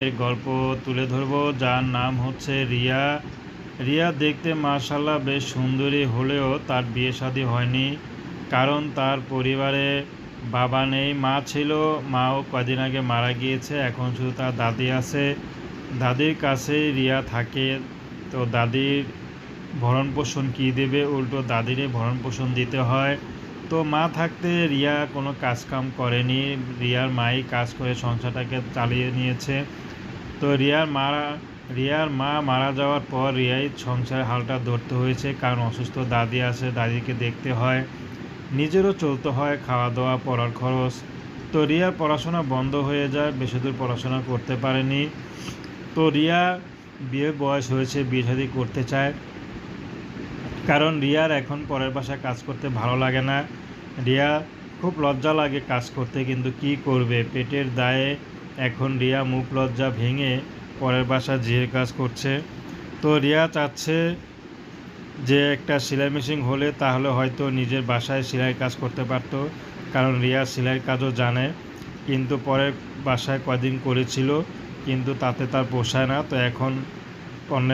এই গল্প তুলে ধরবো, যার নাম হচ্ছে রিয়া। রিয়া দেখতে মাশাআল্লাহ বেশ সুন্দরী হলেও তার বিয়ে শাদী হয়নি, কারণ তার পরিবারে বাবা নেই। মা ছিল, মাও কদিন আগে মারা গিয়েছে। এখন শুধু তার দাদি আছে। দাদির কাছেই রিয়া থাকে। তো দাদির ভরণ পোষণ কী দেবে, উল্টো দাদিরই ভরণ পোষণ দিতে হয়। তো মা থাকতে রিয়া কোনো কাজকাম করেনি, রিয়ার মাই কাজ করে সংসারটাকে চালিয়ে নিয়েছে। তো রিয়ার মা মারা যাওয়ার পর রিয়াই সংসারের হালটা ধরতে হয়েছে, কারণ অসুস্থ দাদি আছে, দাদিকে দেখতে হয়, নিজেরও চলতে হয়, খাওয়া দাওয়া, পড়ার খরচ। তো রিয়ার পড়াশোনা বন্ধ হয়ে যায়, বেশি দূর পড়াশোনা করতে পারেনি। তো রিয়া বিয়ের বয়স হয়েছে, বিয়ে শাদী করতে চায়, কারণ রিয়ার এখন পরের বাসায় কাজ করতে ভালো লাগে না। রিয়া খুব লজ্জা লাগে কাজ করতে, কিন্তু কি করবে, পেটের দায়ে এখন রিয়া মুখ লজ্জা ভেঙে পরের বাসায় যেয়ে কাজ করছে। তো রিয়া চাচ্ছে যে একটা সেলাই মেশিন হলে তাহলে হয়তো নিজের বাসায় সেলাই কাজ করতে পারত, কারণ রিয়া সেলাই কাজও জানে। কিন্তু পরের বাসায় কদিন করেছিল, কিন্তু তাতে তার পোষায় না। তো এখন অন্য